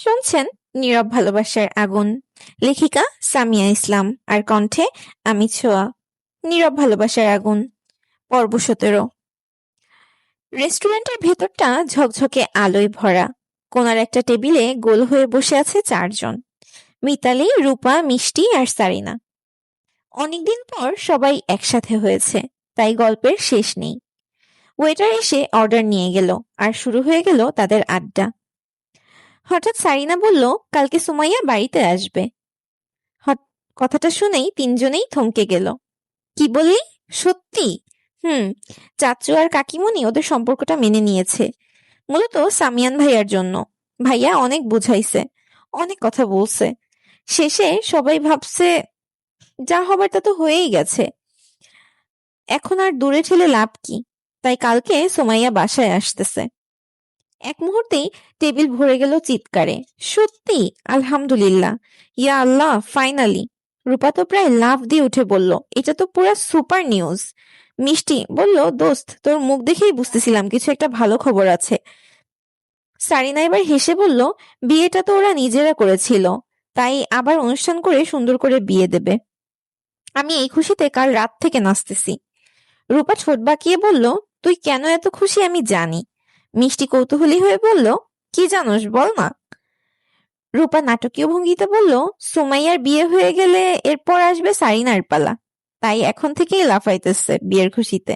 শুনছেন নীরব ভালোবাসার আগুন, লেখিকা সামিয়া ইসলাম আর কণ্ঠে আমি ছোঁয়া। নীরব ভালোবাসার আগুন, পর্ব 17। রেস্টুরেন্টের ভেতরটা ঝকঝকে আলোয় ভরা। কোনার একটা টেবিলে গোল হয়ে বসে আছে 4 জন: মিতালি, রূপা, মিষ্টি আর সারিনা। অনেকদিন পর সবাই একসাথে হয়েছে, তাই গল্পের শেষ নেই। ওয়েটার এসে অর্ডার নিয়ে গেল, আর শুরু হয়ে গেল তাদের আড্ডা। হঠাৎ সারিনা বলল, কালকে সুমাইয়া বাড়িতে আসবে। কথাটা শুনেই 3জনেই থমকে গেল। কি বললি? সত্যি? হুম। চাচু আর কাকিমণি ওদের সম্পর্কটা মেনে নিয়েছে, মূলত সামিয়ান ভাইয়ার জন্য। ভাইয়া অনেক বুঝাইছে, অনেক কথা বলছে। শেষে সবাই ভাবছে যা হবার তা তো হয়েই গেছে, এখন আর দূরে ঠেলে লাভ কি। তাই কালকে সুমাইয়া বাসায় আসতেছে। এক মুহূর্তেই টেবিল ভরে গেল চিৎকারে। সত্যি? আলহামদুলিল্লাহ, ইয়া আল্লাহ, ফাইনালি। রূপা তো প্রায় লাফ দিয়ে উঠে বলল, এটা তো পুরা সুপার নিউজ। মিষ্টি বলল, দোস্ত, তোর মুখ দেখেই বুঝতেছিলাম কিছু একটা ভালো খবর আছে। সারিনা এবার হেসে বলল, বিয়েটা তো ওরা নিজেরা করেছিল, তাই আবার অনুষ্ঠান করে সুন্দর করে বিয়ে দেবে। আমি এই খুশিতে কাল রাত থেকে নাচতেছি। রূপা ঠোঁট বাঁকিয়ে বলল, তুই কেন এত খুশি আমি জানি। মিষ্টি কৌতূহলী হয়ে বলল, কি জানোস বল না। রূপা নাটকীয় ভঙ্গিতে বলল, সুমাইয়ার বিয়ে হয়ে গেলে এরপর আসবে সারিনার পালা, তাই এখন থেকেই লাফাইতেছে বিয়ের খুশিতে।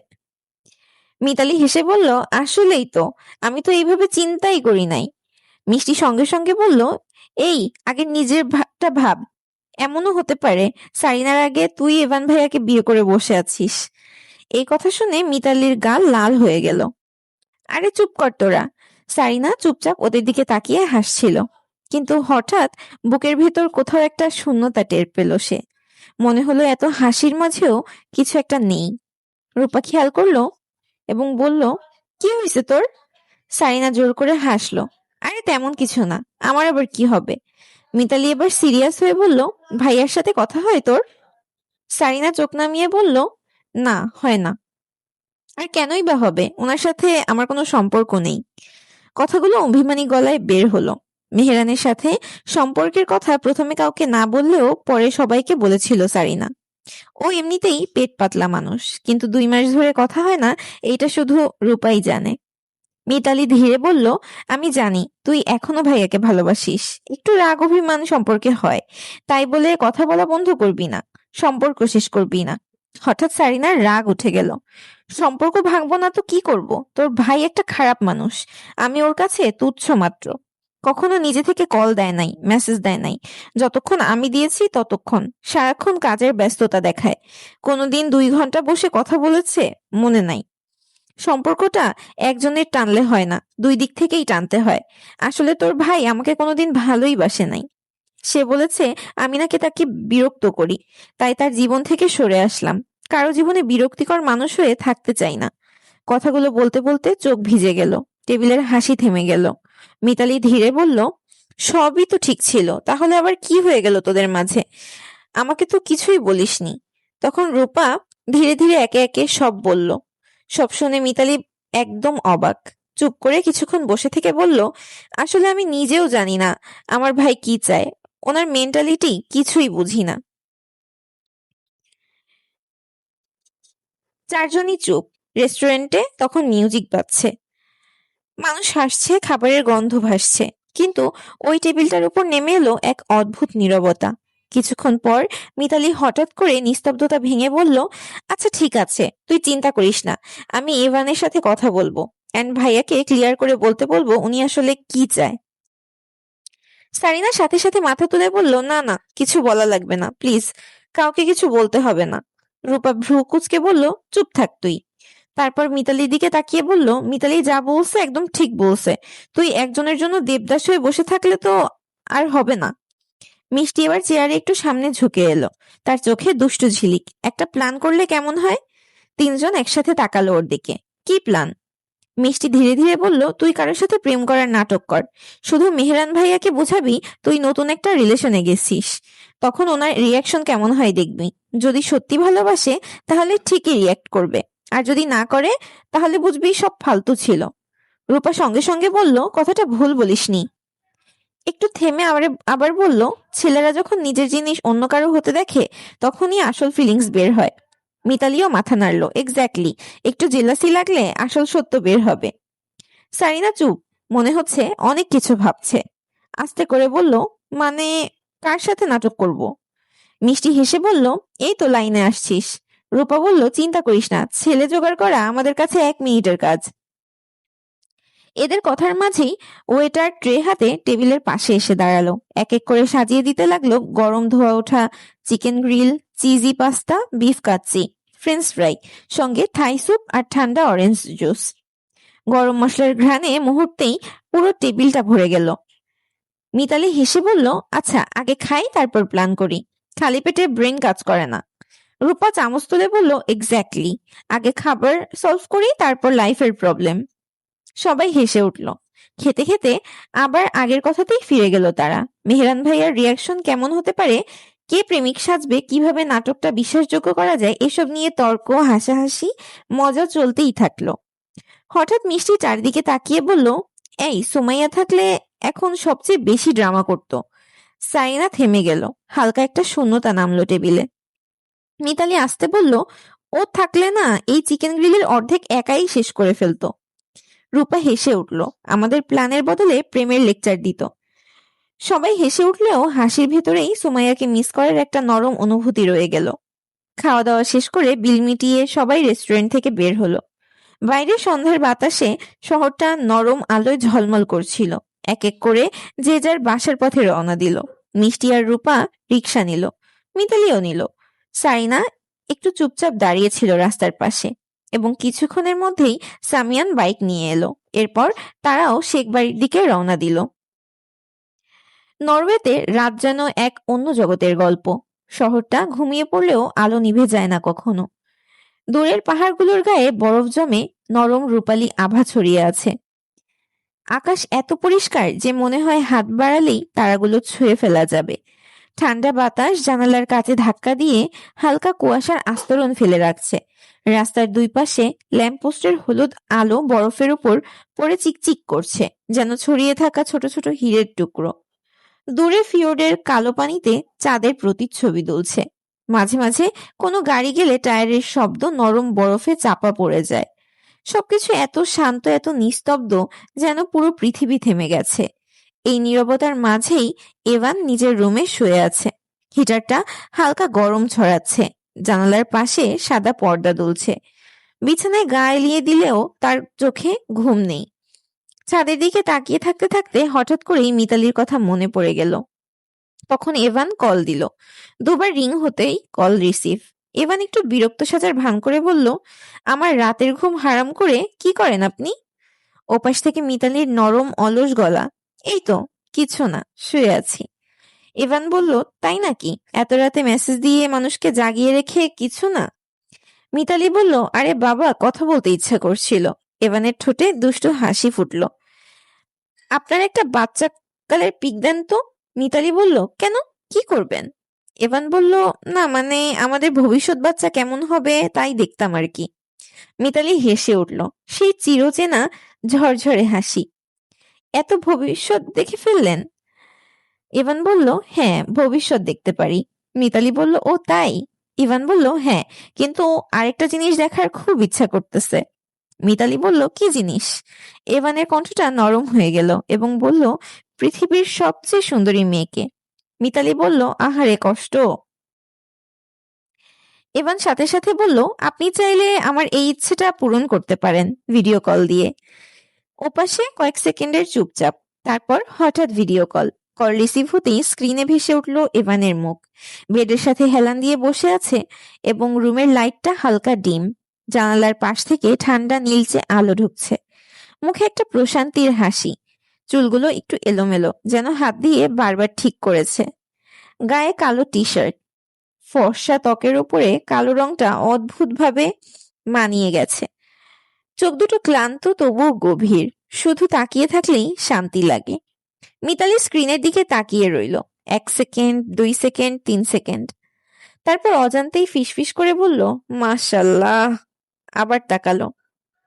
মিতালি হেসে বলল, আসলেই তো, আমি তো এইভাবে চিন্তাই করি নাই। মিষ্টি সঙ্গে সঙ্গে বলল, এই আগে নিজের ভাবটা ভাব, এমনও হতে পারে সারিনার আগে তুই এভান ভাইয়াকে বিয়ে করে বসে আছিস। এই কথা শুনে মিতালির গাল লাল হয়ে গেল। আরে চুপ কর তোরা। সারিনা চুপচাপ ওদের দিকে তাকিয়ে হাসছিল, কিন্তু হঠাৎ বুকের ভেতর কোথাও একটা শূন্যতা টের পেল সে। মনে হলো এত হাসির মাঝেও কিছু একটা নেই। রূপা খেয়াল করলো এবং বলল, কি হয়েছে তোর? সারিনা জোর করে হাসলো, আরে তেমন কিছু না, আমার আবার কি হবে। মিতালি এবার সিরিয়াস হয়ে বলল, ভাইয়ার সাথে কথা হয় তোর? সারিনা চোখ নামিয়ে বলল, না, হয় না। আর কেনই বা হবে, ওনার সাথে আমার কোনো সম্পর্ক নেই। কথাগুলো অভিমানী গলায় বের হলো। মেহেরানের সাথে সম্পর্কের কথা প্রথমে কাউকে না বললেও পরে সবাইকে বলেছিল সারিনা। ও এমনিতেই পেট পাতলা মানুষ, কিন্তু 2 মাস ধরে কথা হয় না, এইটা শুধু রূপাই জানে। মিতালি ধীরে বলল, আমি জানি তুই এখনো ভাইয়াকে ভালোবাসিস, একটু রাগ অভিমান সম্পর্কে হয়, তাই বলে কথা বলা বন্ধ করবি না, সম্পর্ক শেষ করবি না। হঠাৎ সারিনার রাগ উঠে গেল। সম্পর্ক ভাঙবো না তো কি করব? তোর ভাই একটা খারাপ মানুষ, আমি ওর কাছে তুচ্ছ মাত্র। কখনো নিজে থেকে কল দেয় নাই, মেসেজ দেয় নাই। যতক্ষণ আমি দিয়েছি ততক্ষণ সারাক্ষণ কাজের ব্যস্ততা দেখায়। কোনোদিন 2 ঘন্টা বসে কথা বলেছে মনে নাই। সম্পর্কটা একজনের টানলে হয় না, 2 দিক থেকেই টানতে হয়। আসলে তোর ভাই আমাকে কোনোদিন ভালোই বাসে নাই। সে বলেছে আমি নাকি তাকে বিরক্ত করি, তাই তার জীবন থেকে সরে আসলাম। কারো জীবনে বিরক্তিকর মানুষ হয়ে থাকতে চাই না। কথাগুলো বলতে বলতে চোখ ভিজে গেল, টেবিলের হাসি থেমে গেল। মিতালি ধীরে বলল, সবই তো ঠিক ছিল, তাহলে আবার কি হয়ে গেল তোদের মাঝে? আমাকে তো কিছুই বলিসনি। তখন রূপা ধীরে ধীরে একে একে সব বলল। সব শুনে মিতালি একদম অবাক। চুপ করে কিছুক্ষণ বসে থেকে বলল, আসলে আমি নিজেও জানি না আমার ভাই কি চায়, ওনার মেন্টালিটি কিছুই বুঝি না। 4জনই চুপ। রেস্টুরেন্টে তখন মিউজিক বাজছে, মানুষ হাসছে, খাবারের গন্ধ ভাসছে, কিন্তু ওই টেবিলটার উপর নেমে এলো এক অদ্ভুত নীরবতা। কিছুক্ষণ পর মিতালি হঠাৎ করে নিস্তব্ধতা ভেঙে বলল, আচ্ছা ঠিক আছে, তুই চিন্তা করিস না, আমি এভানের সাথে কথা বলবো, এন্ড ভাইয়াকে ক্লিয়ার করে বলতে বলবো উনি আসলে কি চায়। সারিনা সাথে সাথে মাথা তুলে বলল, না না, কিছু বলা লাগবে না, প্লিজ, কাউকে কিছু বলতে হবে না। রূপা ভ্রু কুচকে বলল, চুপ থাক তুই। তারপর মিতালির দিকে তাকিয়ে বলল, মিতালি যা বলছে একদম ঠিক বলছে, তুই একজনের জন্য দেবদাস হয়ে বসে থাকলে তো আর হবে না। মিষ্টি এবার চেয়ারে একটু সামনে ঝুঁকে এলো, তার চোখে দুষ্টু ঝিলিক। একটা প্ল্যান করলে কেমন হয়? 3জন একসাথে তাকালো ওর দিকে। কি প্ল্যান? মিষ্টি ধীরে ধীরে বলল, তুই কারোর সাথে প্রেম করার নাটক কর, শুধু মেহরান ভাইয়াকে বুঝাবি তুই নতুন একটা রিলেশনে গেছিস। তখন ওনার রিয়াকশন কেমন হয় দেখবি। যদি সত্যি ভালোবাসে তাহলে ঠিকই রিয়াক্ট করবে, আর যদি না করে তাহলে বুঝবি সব ফালতু ছিল। রূপা সঙ্গে সঙ্গে বলল, কথাটা ভুল বলিসনি। একটু থেমে আবার বলল, ছেলেরা যখন নিজের জিনিস অন্য কারো হতে দেখে তখনই আসল ফিলিংস বের হয়। মিতালিও মাথা নাড়ল, এক্স্যাক্টলি, একটু জেলাসি লাগলে আসল সত্য বের হবে। সারিনা চুপ, মনে হচ্ছে অনেক কিছু ভাবছে। আস্তে করে বলল, মানে কার সাথে নাটক করব? মিষ্টি হেসে বলল, এই তো লাইনে আসছিস। রূপা বলল, চিন্তা করিস না, ছেলে জোগাড় করা আমাদের কাছে 1 মিনিটের কাজ। এদের কথার মাঝেই ওয়েটার ট্রে হাতে টেবিলের পাশে এসে দাঁড়ালো। এক এক করে সাজিয়ে দিতে লাগলো গরম ধোয়া ওঠা chicken grill, cheesy pasta, beef কাচ্চি, ফ্রেঞ্চ ফ্রাই, সঙ্গে থাই স্যুপ আর ঠান্ডা অরেঞ্জ জুস। গরম মশলার ঘ্রাণে মুহূর্তেই পুরো টেবিলটা ভরে গেল। মিতালি হেসে বলল, আচ্ছা আগে খাই তারপর প্ল্যান করি, খালি পেটে ব্রেন কাজ করে না। রূপা চামচ তুলে বলল, এক্স্যাক্টলি, আগে খাবার সলভ করি তারপর লাইফের প্রবলেম। সবাই হেসে উঠল। খেতে খেতে আবার আগের কথাতেই ফিরে গেল তারা। মেহরান ভাইয়ার রিয়াকশন কেমন হতে পারে, কে প্রেমিক সাজবে, কিভাবে নাটকটা বিশ্বাসযোগ্য করা যায়, এসব নিয়ে তর্ক, হাসাহাসি, মজা চলতেই থাকলো। হঠাৎ মিষ্টি চারিদিকে তাকিয়ে বলল, এই সুমাইয়া থাকলে এখন সবচেয়ে বেশি ড্রামা করত। সাইনা থেমে গেল, হালকা একটা শূন্যতা নামলো টেবিলে। মিতালি আসতে বলল, ও থাকলে না এই চিকেন গ্রিলের অর্ধেক একাই শেষ করে ফেলতো। রূপা হেসে উঠল, আমাদের প্ল্যানের বদলে প্রেমের লেকচার দিত। সবাই হেসে উঠলেও হাসির ভেতরেই সুমাইয়াকে মিস করার একটা নরম অনুভূতি রয়ে গেল। খাওয়া দাওয়া শেষ করে বিল মিটিয়ে সবাই রেস্টুরেন্ট থেকে বের হলো। বাইরে সন্ধ্যার বাতাসে শহরটা নরম আলোয় ঝলমল করছিল। এক এক করে যে যার বাসার পথে রওনা দিল। মিষ্টি আর রূপা রিক্সা নিল, মিতালিও নিল। সাইনা একটু চুপচাপ দাঁড়িয়েছিল রাস্তার পাশে, এবং কিছুক্ষণের মধ্যেই সামিয়ান বাইক নিয়ে এলো। এরপর তারাও শেখ বাড়ির দিকে রওনা দিল। নরওয়েতে রাত যেন এক অন্য জগতের গল্প। শহরটা ঘুমিয়ে পড়লেও আলো নিভে যায় না কখনো। দূরের পাহাড়গুলোর গায়ে বরফ জমে নরম রূপালী আভা ছড়িয়ে আছে। আকাশ এত পরিষ্কার যে মনে হয় হাত বাড়ালেই তারাগুলো ছুঁয়ে ফেলা যাবে। ঠান্ডা বাতাস জানালার কাছে ধাক্কা দিয়ে হালকা কুয়াশার আস্তরণ ফেলে রাখছে। রাস্তার দুই পাশে ল্যাম্পপোস্টের হলুদ আলো বরফের উপর পড়ে চিকচিক করছে, যেন ছড়িয়ে থাকা ছোট ছোট হীরের টুকরো। দূরে ফিওর্ডের কালো পানিতে চাঁদের প্রতিচ্ছবি দুলছে। মাঝে মাঝে কোনো গাড়ি গেলে টায়ারের শব্দ নরম বরফে চাপা পড়ে যায়। সবকিছু এত শান্ত, এত নিস্তব্ধ, যেন পুরো পৃথিবী থেমে গেছে। এই নীরবতার মাঝেই এভান নিজের রুমে শুয়ে আছে। হিটারটা হালকা গরম ছড়াচ্ছে, জানালার পাশে সাদা পর্দা দুলছে। বিছানায় গা এলিয়ে দিলেও তার চোখে ঘুম নেই। ছাদের দিকে তাকিয়ে থাকতে থাকতে হঠাৎ করেই মিতালির কথা মনে পড়ে গেল। তখন এভান কল দিল। দুবার রিং হতেই কল রিসিভ। এভান একটু বিরক্ত সাজার ভান করে বলল, আমার রাতের ঘুম হারাম করে কি করেন আপনি? ওপাশ থেকে মিতালির নরম অলস গলা, এই তো কিছু না, শুয়ে আছি। এভান বলল, তাই নাকি? এত রাতে মেসেজ দিয়ে মানুষকে জাগিয়ে রেখে কিছু না? মিতালি বলল, আরে বাবা, কথা বলতে ইচ্ছা করছিল। এভানের ঠোঁটে দুষ্টু হাসি ফুটল। আপনার একটা বাচ্চা কালের পিক দেন তো। মিতালি বলল, কেন, কি করবেন? এভান বলল, না মানে আমাদের ভবিষ্যৎ বাচ্চা কেমন হবে তাই দেখতাম আর কি। মিতালি হেসে উঠল, সেই চিরচেনা ঝরঝরে হাসি। এত ভবিষ্যৎ দেখে ফেললেন? ইভান বলল, হ্যাঁ, ভবিষ্যৎ দেখতে পারি। মিতালি বলল, ও তাই? ইভান বলল, হ্যাঁ, কিন্তু আরেকটা জিনিস দেখার খুব ইচ্ছা করতেছে। মিতালি বলল, কি জিনিস? এভানের কণ্ঠটা নরম হয়ে গেল এবং বলল, পৃথিবীর সবচেয়ে সুন্দরী মেয়েকে। মিতালি বলল, আহারে কষ্ট। এভান সাথে সাথে বলল, আপনি চাইলে আমার এই ইচ্ছেটা পূরণ করতে পারেন ভিডিও কল দিয়ে। ওপাশে কয়েক সেকেন্ডের চুপচাপ, তারপর হঠাৎ ভিডিও কল। কল রিসিভ হতেই স্ক্রিনে ভেসে উঠল এভানের মুখ। বেডের সাথে হেলান দিয়ে বসে আছে এবং রুমের লাইটটা হালকা ডিম। জানালার পাশ থেকে ঠান্ডা নীলচে আলো ঢুকছে। মুখে একটা প্রশান্তির হাসি। চুলগুলো একটু এলোমেলো, যেন হাত দিয়ে বারবার ঠিক করেছে। গায়ে কালো টি শার্ট, ফর্সা ত্বকের উপরে কালো রংটা অদ্ভুতভাবে মানিয়ে গেছে। চোখ দুটো ক্লান্ত তবুও গভীর, শুধু তাকিয়ে থাকলেই শান্তি লাগে। মিতালি স্ক্রিনের দিকে তাকিয়ে রইল। 1 সেকেন্ড, 2 সেকেন্ড, 3 সেকেন্ড। তারপর অজান্তেই ফিসফিস করে বলল, মাশাল্লাহ। আবার তাকালো,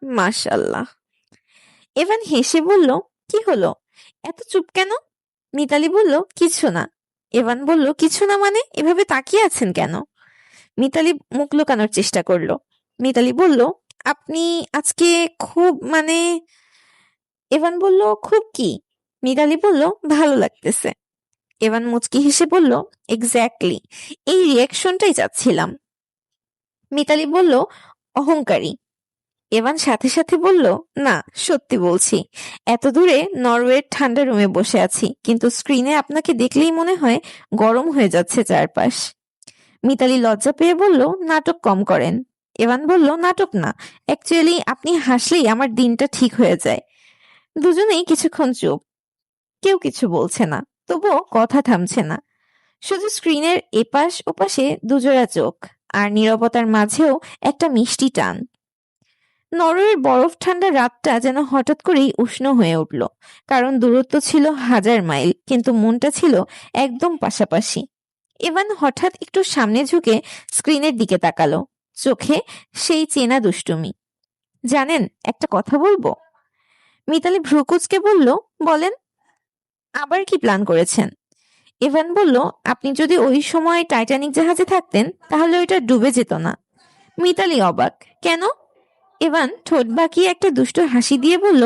মাশাল্লাহ। এভান হেসে বলল, কি হলো, এত চুপ কেন? মিতালি বলল, কিছু না। এভান বলল, কিছু না মানে? এভাবে তাকিয়ে আছেন কেন? মিতালি মুখ লুকানোর চেষ্টা করলো। মিতালি বলল, আপনি আজকে খুব মানে। এভান বলল, খুব কি? মিতালি বলল, ভালো লাগতেছে। এভান মুচকি হেসে বলল, এক্স্যাক্টলি, এই রিয়াকশনটাই চাচ্ছিলাম। মিতালি বলল, অহংকারী। এভান সাথে সাথে বলল, না সত্যি বলছি, এত দূরে নরওয়ের ঠান্ডা রুমে বসে আছি, কিন্তু স্ক্রিনে আপনাকে দেখলেই মনে হয় গরম হয়ে যাচ্ছে চারপাশ। মিতালি লজ্জা পেয়ে বলল, নাটক কম করেন। এভান বলল, নাটক না, অ্যাকচুয়ালি আপনি হাসলেই আমার দিনটা ঠিক হয়ে যায়। দুজনেই কিছুক্ষণ চুপ, কেউ কিছু বলছে না, তবুও কথা থামছে না। শুধু স্ক্রিনের এপাশ ওপাশে দুজোড়া চোখ, আর নীরবতার মাঝেও একটা মিষ্টি টান। নরওয়ের বরফ ঠান্ডা রাতটা যেন হঠাৎ করেই উষ্ণ হয়ে উঠল, কারণ দূরত্ব ছিল 1000 মাইল, কিন্তু মনটা ছিল একদম পাশাপাশি। এভান হঠাৎ একটু সামনে ঝুঁকে স্ক্রিনের দিকে তাকালো, চোখে সেই চেনা দুষ্টুমি। জানেন, একটা কথা বলবো? মিতালি ভ্রুকুচকে বলল, বলেন। আবার কি প্ল্যান করেছেন? এভান বলল, আপনি যদি ওই সময় টাইটানিক জাহাজে থাকতেন তাহলে ওইটা ডুবে যেত না। মিতালি অবাক, কেন? এভান ঠোঁট বাঁকিয়ে একটা দুষ্টু হাসি দিয়ে বলল,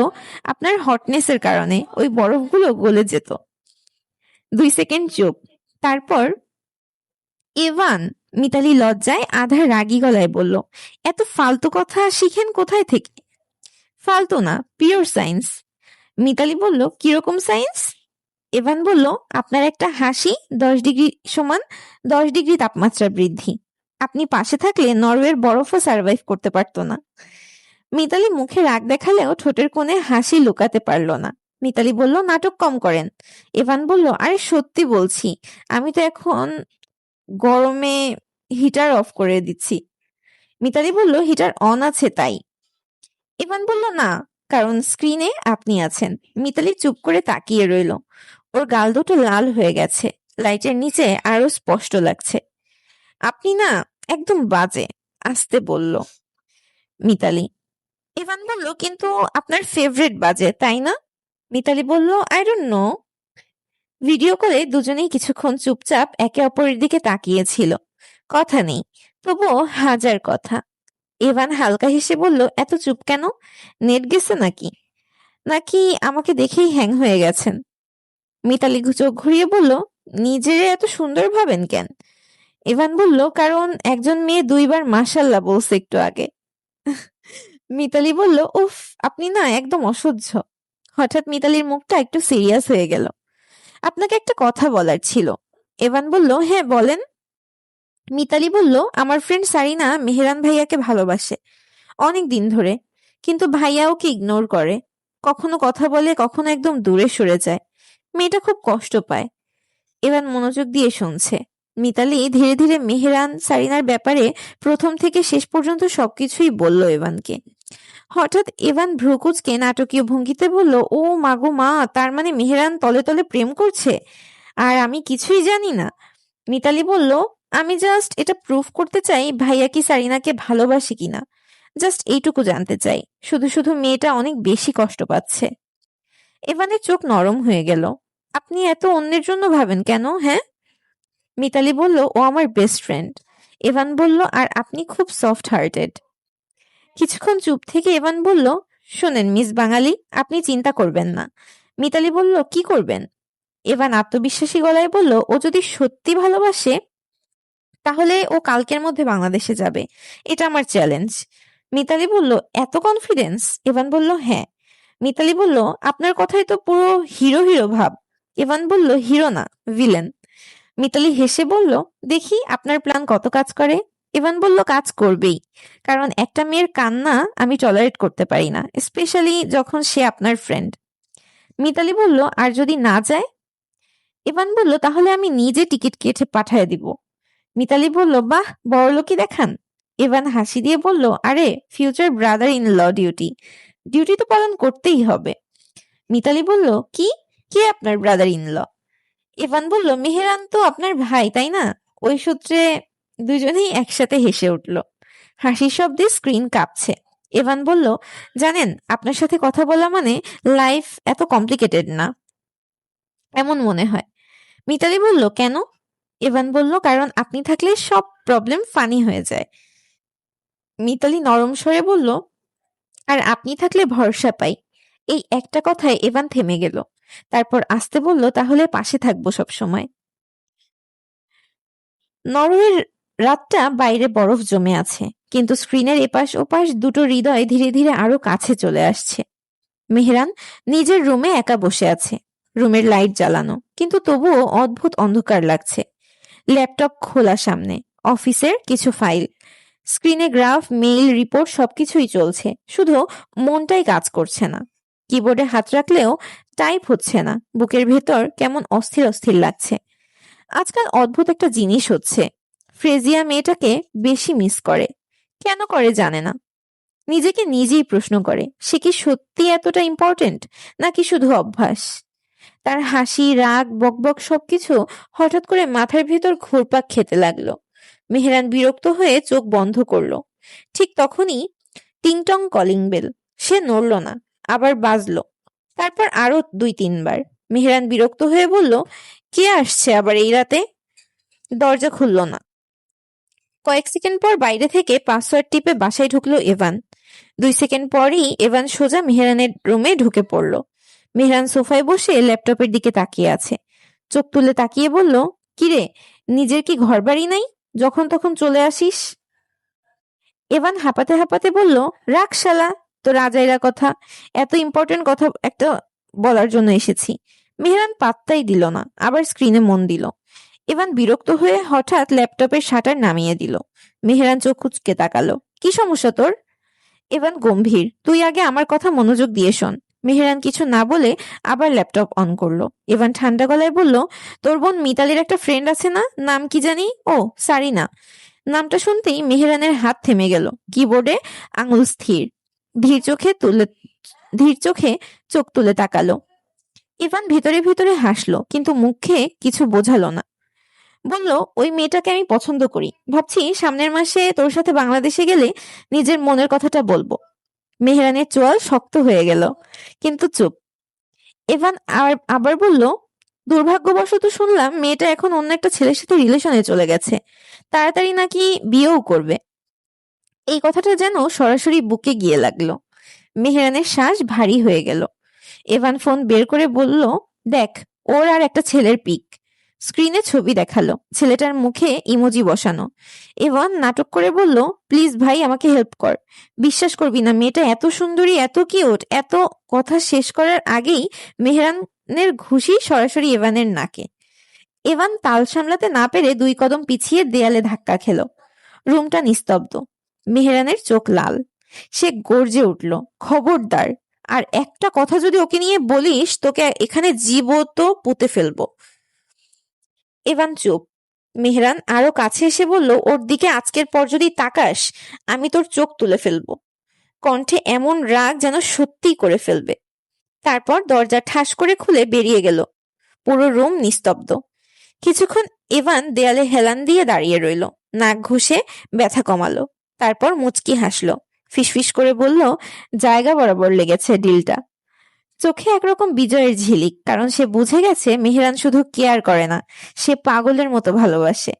আপনার হটনেসের কারণে ওই বরফগুলো গলে যেত। 2 সেকেন্ড চুপ, তারপর, এভান, মিতালি লজ্জায় আধা রাগী গলায় বলল, এত ফালতু কথা শিখেন কোথায় থেকে? ফালতু না, পিওর সায়েন্স। মিতালি বলল, কিরকম সায়েন্স? এভান বলল, আপনার একটা হাসি 10 ডিগ্রি সমান 10 ডিগ্রি তাপমাত্রা বৃদ্ধি। আপনি পাশে থাকলে নরওয়ের বরফও সার্ভাইভ করতে পারতো না। মিতালি মুখে রাগ দেখালেও ঠোঁটের কোণে হাসি লুকাতে পারল না। মিতালি বলল, নাটক কম করেন। এভান বলল, আরে সত্যি বলছি, আমি তো এখন গরমে হিটার অফ করে দিচ্ছি। মিতালি বলল, হিটার অন আছে তাই। এভান বলল, না, কারণ স্ক্রিনে আপনি আছেন। মিতালি চুপ করে তাকিয়ে রইল। ওর গাল দুটো লাল হয়ে গেছে, লাইটের নিচে আরো স্পষ্ট লাগছে। আপনি না একদম বাজে, আস্তে বলল মিতালি। ইভান বলল, কিন্তু আপনার ফেভারিট বাজে, তাই না? মিতালি বলল, আই ডোন্ট নো। ভিডিও কলে দুজনেই কিছুক্ষণ চুপচাপ একে অপরের দিকে তাকিয়েছিল, কথা নেই, তবুও হাজার কথা। ইভান হালকা হেসে বলল, এত চুপ কেন? নেট গেছে নাকি? নাকি আমাকে দেখেই হ্যাং হয়ে গেছেন? মিতালি চোখ ঘুরিয়ে বলল, নিজের এত সুন্দর ভাবেন কেন? ইভান বলল, কারণ একজন মেয়ে 2বার মাশাল্লাহ বলছে একটু আগে। মিতালি বলল, উফ, আপনি না একদম অসহ্য। হঠাৎ মিতালির মুখটা একটু সিরিয়াস হয়ে গেল। আপনাকে একটা কথা বলার ছিল। এভান বলল, হ্যাঁ বলেন। মিতালি বলল, আমার ফ্রেন্ড সারিনা মেহরান ভাইয়াকে ভালোবাসে অনেক দিন ধরে, কিন্তু ভাইয়া ওকে ইগনোর করে, কখনো কথা বলে, কখনো একদম দূরে সরে যায়। মেয়েটা খুব কষ্ট পায়। এভান মনোযোগ দিয়ে শুনছে। মিতালি ধীরে ধীরে মেহরান সারিনার ব্যাপারে প্রথম থেকে শেষ পর্যন্ত সবকিছুই বলল এভানকে। হঠাৎ এভান ভ্রুকুচকে নাটকীয় ভঙ্গিতে বলল, ও মাগো মা, তার মানে মেহরান তলে তলে প্রেম করছে আর আমি কিছুই জানি না? মিতালি বলল, আমি জাস্ট এটা প্রুফ করতে চাই ভাইয়া কি সারিনাকে ভালোবাসে কিনা, জাস্ট এইটুকু জানতে চাই। শুধু শুধু মেয়েটা অনেক বেশি কষ্ট পাচ্ছে। এভানের চোখ নরম হয়ে গেল। আপনি এত অন্যের জন্য ভাবেন কেন, হ্যাঁ? মিতালি বলল, ও আমার বেস্ট ফ্রেন্ড। এভান বলল, আর আপনি খুব সফট হার্টেড। কিছুক্ষণ চুপ থেকে এভান বলল, শোনেন মিস বাঙালি, আপনি চিন্তা করবেন না। মিতালি বলল, কি করবেন? এভান আত্মবিশ্বাসী গলায় বলল, ও যদি সত্যি ভালোবাসে তাহলে ও কালকের মধ্যে বাংলাদেশে যাবে, এটা আমার চ্যালেঞ্জ। মিতালি বলল, এত কনফিডেন্স? এভান বলল, হ্যাঁ। মিতালি বলল, আপনার কথাই তো পুরো হিরো হিরো ভাব। এভান বলল, হিরো না, ভিলেন। মিতালি হেসে বলল, দেখি আপনার প্ল্যান কত কাজ করে। ইভান বলল, কাজ করবেই, কারণ একটা মেয়ের কান্না আমি টলারেট করতে পারি না, স্পেশালি যখন সে আপনার ফ্রেন্ড। মিতালি বলল, আর যদি না যায়? ইভান বলল, তাহলে আমি নিজে টিকিট কেটে পাঠিয়ে দিব। মিতালি বলল, বাহ, বড়লোকি দেখান। ইভান হাসি দিয়ে বলল, আরে future brother in law duty, duty তো পালন করতেই হবে। মিতালি বলল, কি? কে আপনার ব্রাদার ইন ল? ইভান বলল, মেহেরান তো আপনার ভাই, তাই না? ওই সূত্রে। দুজনেই একসাথে হেসে উঠল। হাসির শব্দে স্ক্রিন কাঁপছে। ইভান বলল, জানেন, আপনার সাথে কথা বলা মানে লাইফ এত কমপ্লিকেটেড না। এমন মনে হয়। মিতালি বলল, কেন? এভান বলল, কারণ আপনি থাকলে সব প্রবলেম ফানি হয়ে যায়। মিতালি নরম স্বরে বলল, আর আপনি থাকলে ভরসা পাই। এই একটা কথায় এভান থেমে গেল। তারপর আস্তে বলল, তাহলে পাশে থাকবো সব সময়। নরওয়ের রাতটা বাইরে বরফ জমে আছে, কিন্তু স্ক্রিনের এপাশ ওপাশ দুটো হৃদয় ধীরে ধীরে আরো কাছে চলে আসছে। মেহরান নিজের রুমে একা বসে আছে। রুমের লাইট জ্বালানো, কিন্তু তবুও অদ্ভুত অন্ধকার লাগছে। ল্যাপটপ খোলা সামনে, অফিসের কিছু ফাইল, স্ক্রিনে গ্রাফ, মেইল, রিপোর্ট সবকিছুই চলছে, শুধু মনটাই কাজ করছে না। কিবোর্ডে হাত রাখলেও টাইপ হচ্ছে না। বুকের ভেতর কেমন অস্থির অস্থির লাগছে। আজকাল অদ্ভুত একটা জিনিস হচ্ছে, ফ্রেজিয়া মেয়েটাকে বেশি মিস করে। কেন করে জানে না। নিজেকে নিজেই প্রশ্ন করে, সে কি সত্যি এতটা ইম্পর্টেন্ট, নাকি শুধু অভ্যাস? তার হাসি, রাগ, বকবক সবকিছু হঠাৎ করে মাথার ভেতর ঘুরপাক খেতে লাগলো। মেহরান বিরক্ত হয়ে চোখ বন্ধ করলো। ঠিক তখনই টিংটং কলিং বেল। সে নড়ল না, আবার বাজলো। তারপর আরো 2-3 বার। মেহরান বিরক্ত হয়ে বলল, কে আসছে আবার এই রাতে? দরজা খুলল না। কয়েক সেকেন্ড পর বাইরে থেকে পাসওয়ার্ড টিপে বাসায় ঢুকলো এভান। 2 সেকেন্ড পরই এভান সোজা মেহরানের রুমে ঢুকে পড়ল। মেহরান সোফায় বসে ল্যাপটপের দিকে তাকিয়ে আছে। চোখ তুলে তাকিয়ে বলল, কিরে, নিজের কি ঘর বাড়ি নাই? যখন তখন চলে আসিস। এভান হাঁপাতে হাঁপাতে বলল, রাখ শালা তোর আজাইরা কথা। এত ইম্পর্টেন্ট কথা একটা বলার জন্য এসেছি। মেহরান পাত্তাই দিল না, আবার স্ক্রিনে মন দিল। এভান বিরক্ত হয়ে হঠাৎ ল্যাপটপের শাটার নামিয়ে দিল। মেহরান চোখ কুঁচকে তাকালো। কি সমস্যা তোর? এভান গম্ভীর, তুই আগে আমার কথা মনোযোগ দিয়ে শোন। মেহরান কিছু না বলে আবার ল্যাপটপ অন করলো। এভান ঠান্ডা গলায় বলল, তোর বোন মিতালির একটা ফ্রেন্ড আছে না, নাম কি জানি? ও, সারিনা। নামটা শুনতেই মেহরানের হাত থেমে গেল। কিবোর্ডে আঙুল স্থির। ধীর চোখে তুলে ধীর চোখে চোখ তুলে তাকালো। ইভান ভিতরে ভিতরে হাসলো, কিন্তু মুখে কিছু বোঝালো না। বলল, ওই মেয়েটাকে আমি পছন্দ করি। ভাবছি সামনের মাসে তোর সাথে বাংলাদেশে গেলে নিজের মনের কথাটা বলবো। মেহরানের চোয়াল শক্ত হয়ে গেল, কিন্তু চুপ। এভান আবার বলল, দুর্ভাগ্যবশত শুনলাম মেয়েটা এখন অন্য একটা ছেলের সাথে রিলেশনে চলে গেছে, তাড়াতাড়ি নাকি বিয়েও করবে। এই কথাটা যেন সরাসরি বুকে গিয়ে লাগলো। মেহরানের শ্বাস ভারী হয়ে গেল। এভান ফোন বের করে বলল, দেখ, ওর আর একটা ছেলের পিক। স্ক্রিনে ছবি দেখালো, ছেলেটার মুখে ইমোজি বসানো। এভান নাটক করে বলল, প্লিজ ভাই, আমাকে হেল্প কর। বিশ্বাস করবি না, মেয়েটা এত সুন্দরী, এত কিউট। এত কথা শেষ করার আগেই মেহরানের ঘুষি সরাসরি এভানের নাকে। এভান তাল সামলাতে না পেরে 2 কদম পিছিয়ে দেয়ালে ধাক্কা খেল। রুমটা নিস্তব্ধ। মেহরানের চোখ লাল। সে গর্জে উঠল, খবরদার, আর একটা কথা যদি ওকে নিয়ে বলিস, তোকে এখানে জীবত পুঁতে ফেলবো। এভান চুপ। মেহরান আরো কাছে এসে বলল, ওর দিকে আজকের পর যদি তাকাস, আমি তোর চোখ তুলে ফেলবো। কণ্ঠে এমন রাগ যেন সত্যি করে ফেলবে। তারপর দরজা ঠাস করে খুলে বেরিয়ে গেল। পুরো রুম নিস্তব্ধ। কিছুক্ষণ এভান দেয়ালে হেলান দিয়ে দাঁড়িয়ে রইল, নাক ঘষে ব্যথা কমালো। তারপর মুচকি হাসলো, ফিসফিস করে বলল, জায়গা বরাবর লেগেছে ডিলটা। চোখে একরকম বিজয়ের ঝিলিক, কারণ সে বুঝে গেছে মেহরান শুধু কেয়ার করে না, সে পাগলের মতো ভালোবাসে।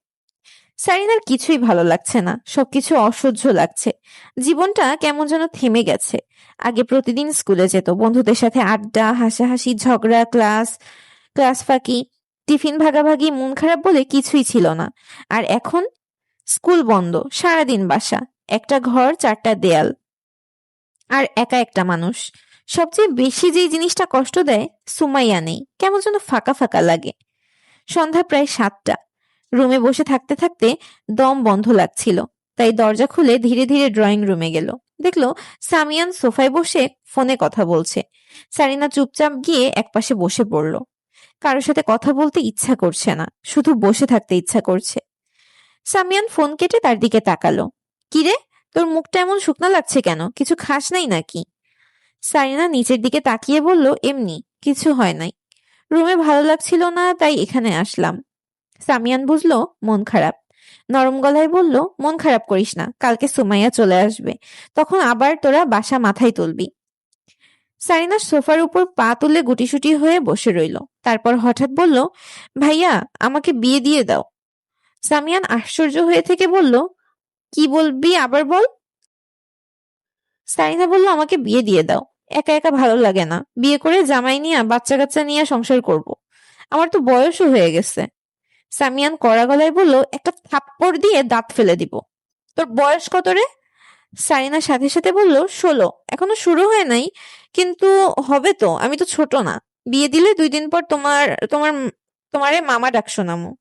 সারিনার কিছুই ভালো লাগছে না, সবকিছু অসহ্য লাগছে। জীবনটা কেমন যেন থেমে গেছে। আগে প্রতিদিন স্কুলে যেত, বন্ধুদের সাথে আড্ডা, হাসাহাসি, ঝগড়া, ক্লাস ফাঁকি, টিফিন ভাগাভাগি, মন খারাপ বলে কিছুই ছিল না। আর এখন স্কুল বন্ধ, সারাদিন বাসা, একটা ঘর, 4টা দেয়াল, আর একা একটা মানুষ। সবচেয়ে বেশি যে জিনিসটা কষ্ট দেয়, সুমাইয়া নেই, কেমন যেন ফাঁকা ফাঁকা লাগে। সন্ধ্যা প্রায় 7টা। রুমে বসে থাকতে থাকতে দম বন্ধ লাগছিল, তাই দরজা খুলে ধীরে ধীরে ড্রয়িং রুমে গেল। দেখলো সামিয়ান সোফায় বসে ফোনে কথা বলছে। সারিনা চুপচাপ গিয়ে একপাশে বসে পড়ল। কারোর সাথে কথা বলতে ইচ্ছা করছে না, শুধু বসে থাকতে ইচ্ছা করছে। সামিয়ান ফোন কেটে তার দিকে তাকালো। কিরে, তোর মুখটা এমন শুকনা লাগছে কেন? কিছু খাস নাই নাকি? সারিনা নিচের দিকে তাকিয়ে বলল, এমনি, কিছু হয় নাই। রুমে ভালো লাগছিল না, তাই এখানে আসলাম। সামিয়ান বুঝলো মন খারাপ। নরম গলায় বলল, মন খারাপ করিস না, কালকে সুমাইয়া চলে আসবে, তখন আবার তোরা বাসা মাথায় তুলবি। সারিনা সোফার উপর পা তুলে গুটিসুটি হয়ে বসে রইল। তারপর হঠাৎ বলল, ভাইয়া আমাকে বিয়ে দিয়ে দাও। সামিয়ান আশ্চর্য হয়ে থেকে বলল, কি বলবি আবার বল। সারিনা বলল, আমাকে বিয়ে দিয়ে দাও, একা একা ভালো লাগে না, বিয়ে করে জামাই নিয়ে বাচ্চা কাচ্চা নিয়ে সংসার করব। আমার তো বয়সও হয়ে গেছে। সামিয়ান কড়া গলায় বলল, একটা থাপ্পড় দিয়ে দাঁত ফেলে দিব। তোর বয়স কত রে? সারিনা সাথে সাথে বলল, 16। এখনো শুরু হয় নাই, কিন্তু হবে তো, আমি তো ছোট না। বিয়ে দিলে 2 দিন পর তোমার তোমারে মামা ডাক শোনামু।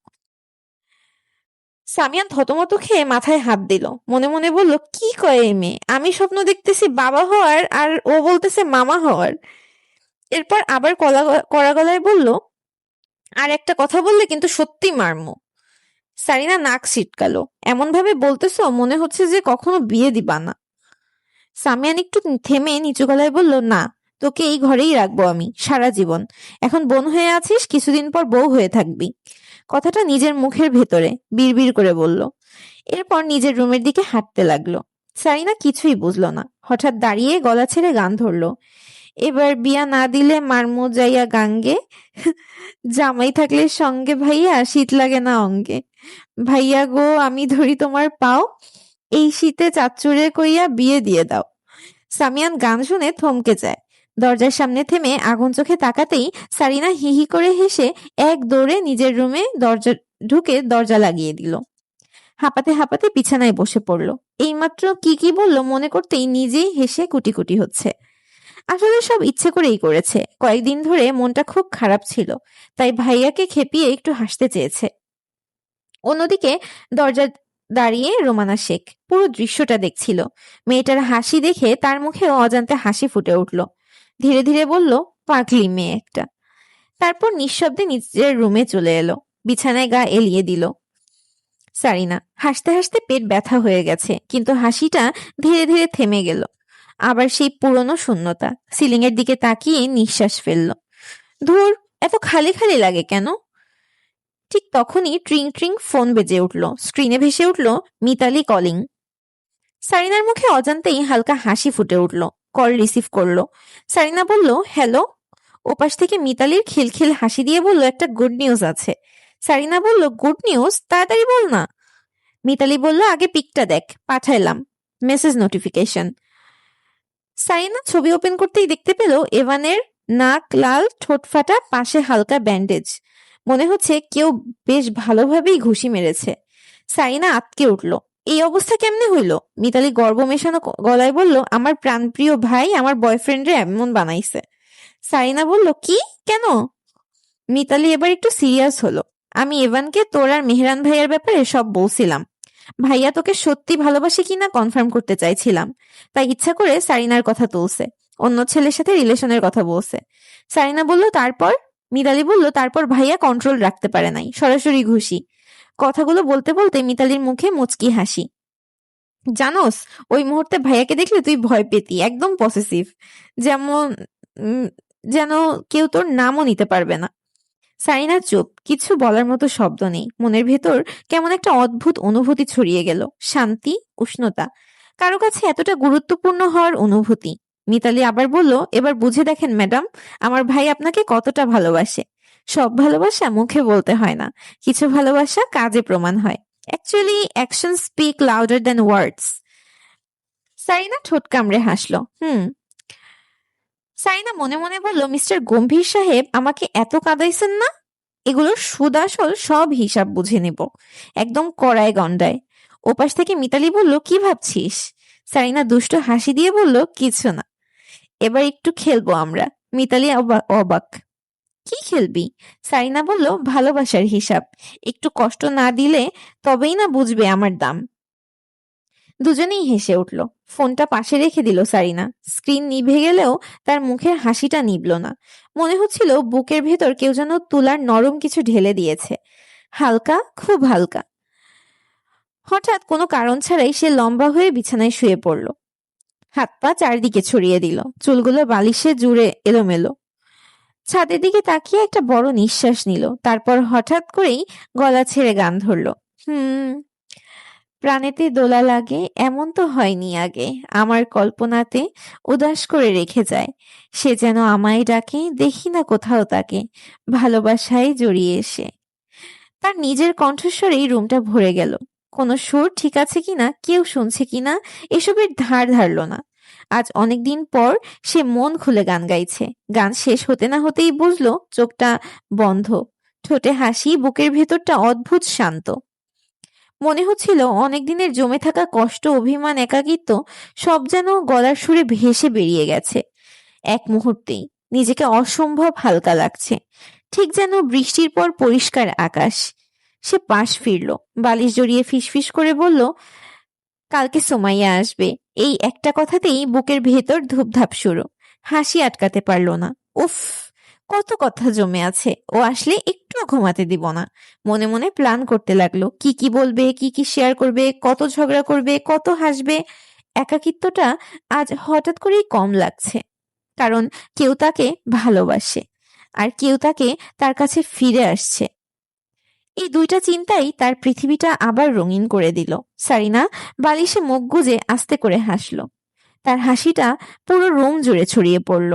সামিয়ান থতমত খেয়ে মাথায় হাত দিল, মনে মনে বলল, কি কয় এই মেয়ে, আমি স্বপ্ন দেখতেছি বাবা হওয়ার আর ও বলতেছে মামা হওয়ার। এরপর আবার কড়া গলায় বলল, আর একটা কথা বললে কিন্তু সত্যি মারমু। সারিনা নাক ছিটকালো, এমন ভাবে বলতেছো মনে হচ্ছে যে কখনো বিয়ে দিবা না। সামিয়ান একটু থেমে নিচু গলায় বলল, না, তোকে এই ঘরেই রাখবো আমি সারা জীবন। এখন বোন হয়ে আছিস, কিছুদিন পর বউ হয়ে থাকবি। কথাটা নিজের মুখের ভেতরে বিড়বিড় করে বলল। এরপর নিজের রুমের দিকে হাঁটতে লাগলো। সারিনা কিছুই বুঝলো না, হঠাৎ দাঁড়িয়ে গলা ছেড়ে গান ধরলো, এবার বিয়া না দিলে মারমু যাইয়া গাঙ্গে, জামাই থাকলে সঙ্গে ভাইয়া শীত লাগে না অঙ্গে, ভাইয়া গো আমি ধরি তোমার পাও, এই শীতে চাচ্চুরে কইয়া বিয়ে দিয়ে দাও। সামিয়ান গান শুনে থমকে যায়। দরজার সামনে থেমে আগুন চোখে তাকাতেই সারিনা হিহি করে হেসে এক দৌড়ে নিজের রুমে দরজা লাগিয়ে দিল। হাঁপাতে হাঁপাতে বিছানায় বসে পড়ল। এইমাত্র কি কি বলল মনে করতেই নিজেই হেসে কুটি কুটি হচ্ছে। আসলে সব ইচ্ছে করেই করেছে, কয়েকদিন ধরে মনটা খুব খারাপ ছিল, তাই ভাইয়াকে খেপিয়ে একটু হাসতে চেয়েছে। অন্যদিকে দরজা দাঁড়িয়ে রোমানা শেখ পুরো দৃশ্যটা দেখছিল। মেয়েটার হাসি দেখে তার মুখে অজান্তে হাসি ফুটে উঠল। ধীরে ধীরে বলল, পাগলি মেয়ে একটা। তারপর নিঃশব্দে নিজের রুমে চলে এলো, বিছানায় গা এলিয়ে দিল। সারিনা হাসতে হাসতে পেট ব্যথা হয়ে গেছে, কিন্তু হাসিটা ধীরে ধীরে থেমে গেল। আবার সেই পুরনো শূন্যতা। সিলিং এর দিকে তাকিয়ে নিঃশ্বাস ফেলল। ধুর, এত খালি খালি লাগে কেন? ঠিক তখনই ট্রিং ট্রিং ফোন বেজে উঠল। স্ক্রিনে ভেসে উঠল মিতালি কলিং। সারিনার মুখে অজান্তেই হালকা হাসি ফুটে উঠল। কল রিসিভ করলো। সারিনা বলল, হ্যালো। ওপাশ থেকে মিতালির খিলখিল হাসি দিয়ে বলল, একটা গুড নিউজ আছে। সারিনা বলল, গুড নিউজ? তাড়াতাড়ি বল না। মিতালি বলল, আগে পিকটা দেখ, পাঠাইলাম মেসেজ নোটিফিকেশন। সারিনা ছবি ওপেন করতেই দেখতে পেল এভানের নাক লাল, ঠোঁট ফাটা, পাশে হালকা ব্যান্ডেজ। মনে হচ্ছে কেউ বেশ ভালোভাবেই ঘুষি মেরেছে। সারিনা আঁতকে উঠল, এই অবস্থা কেমনে হইল? মিতালি গর্ব মেশানো গলায় বলল, আমার প্রাণপ্রিয় ভাই আমার বয়ফ্রেন্ডে এমন বানাইছে। সারিনা বলল, কি, কেন? মিতালি এবার একটু সিরিয়াস হলো, আমি এভানকে তোর আর মেহরান ভাইয়ের ব্যাপারে সব বলছিলাম। ভাইয়া তোকে সত্যি ভালোবাসে কিনা কনফার্ম করতে চাইছিলাম, তাই ইচ্ছা করে সারিনার কথা তুলছে, অন্য ছেলের সাথে রিলেশনের কথা বলছে। সারিনা বলল, তারপর? মিতালি বলল, তারপর ভাইয়া কন্ট্রোল রাখতে পারে নাই, সরাসরি ঘুষি। কথাগুলো বলতে বলতে মিতালির মুখে মুচকি হাসি। জানোস, ওই মুহূর্তে ভাইয়াকে দেখলে তুই ভয় পেতি, একদম পসেসিভ, যেমন যেন কেউ তোর নামও নিতে পারবে না। সারিনা চুপ, কিছু বলার মতো শব্দ নেই। মনের ভেতর কেমন একটা অদ্ভুত অনুভূতি ছড়িয়ে গেল, শান্তি, উষ্ণতা, কারো কাছে এতটা গুরুত্বপূর্ণ হওয়ার অনুভূতি। মিতালি আবার বলল, এবার বুঝে দেখেন ম্যাডাম, আমার ভাই আপনাকে কতটা ভালোবাসে। সব ভালোবাসা মুখে বলতে হয় না, কিছু ভালোবাসা কাজে প্রমাণ হয়। Actually action speak louder than ওয়ার্ডস। সারিনা ঠোঁট কামড়ে হাসলো। সারিনা মনে মনে বলল, মিস্টার গম্ভীর সাহেব আমাকে এত কাঁদাইছেন না, এগুলোর সুদ আসল সব হিসাব বুঝে নেব, একদম কড়ায় গন্ডায়। ওপাশ থেকে মিতালি বলল, কি ভাবছিস? সারিনা দুষ্ট হাসি দিয়ে বলল, কিছু না, এবার একটু খেলবো আমরা। মিতালি অবাক, কি খেলবি? সারিনা বলল, ভালোবাসার হিসাব, একটু কষ্ট না দিলে তবেই না বুঝবে আমার দাম। দুজনেই হেসে উঠল। ফোনটা পাশে রেখে দিল সারিনা। স্ক্রিন নিভে গেলেও তার মুখের হাসিটা নিভল না। মনে হচ্ছিল বুকের ভেতর কেউ যেন তুলার নরম কিছু ঢেলে দিয়েছে, হালকা, খুব হালকা। হঠাৎ কোনো কারণ ছাড়াই সে লম্বা হয়ে বিছানায় শুয়ে পড়ল। হাত পা চারদিকে ছড়িয়ে দিল, চুলগুলো বালিশে জুড়ে এলোমেলো। ছাদের দিকে তাকিয়ে একটা বড় নিঃশ্বাস নিল। তারপর হঠাৎ করেই গলা ছেড়ে গান ধরল। প্রাণেতে দোলা লাগে এমন তো হয়নি আগে, আমার কল্পনাতে উদাস করে রেখে যায়। সে যেন আমায় ডাকে, দেখি না কোথাও তাকে, ভালোবাসায় জড়িয়ে এসে। তার নিজের কণ্ঠস্বরেই রুমটা ভরে গেল। কোনো সুর ঠিক আছে কিনা, কেউ শুনছে কিনা, এসবের ধার ধারল না। আজ অনেকদিন পর সে মন খুলে গান গাইছে। গান শেষ হতে না হতেই বুঝলো চোখটা বন্ধ, ঠোঁটে হাসি, বুকের ভেতরটা অদ্ভুত শান্ত। মনে হচ্ছিল অনেকদিনের জমে থাকা কষ্ট, অভিমান, একাকিত্ব সব যেন গলার সুরে ভেসে বেরিয়ে গেছে এক মুহূর্তেই। নিজেকে অসম্ভব হালকা লাগছে, ঠিক যেন বৃষ্টির পর পরিষ্কার আকাশ। সে পাশ ফিরল, বালিশ জড়িয়ে ফিসফিস করে বলল, কালকে সুমাইয়া আসবে। এই একটা কথাতেই বুকের ভেতর ধূপধাপ শুরু। হাসি আটকাতে পারল না। উফ, কত কথা জমে আছে, ও আসলে একটুও ঘুমাতে দিব না। মনে মনে প্ল্যান করতে লাগলো, কি কি বলবে, কি কি শেয়ার করবে, কত ঝগড়া করবে, কত হাসবে। একাকিত্বটা আজ হঠাৎ করেই কম লাগছে, কারণ কেউ তাকে ভালোবাসে আর কেউ তাকে তার কাছে ফিরে আসছে। এই দুইটা চিন্তাই তার পৃথিবীটা আবার রঙিন করে দিল। সারিনা বালিশে মুখ গুজে আস্তে করে হাসল। তার হাসিটা পুরো রুম জুড়ে ছড়িয়ে পড়ল।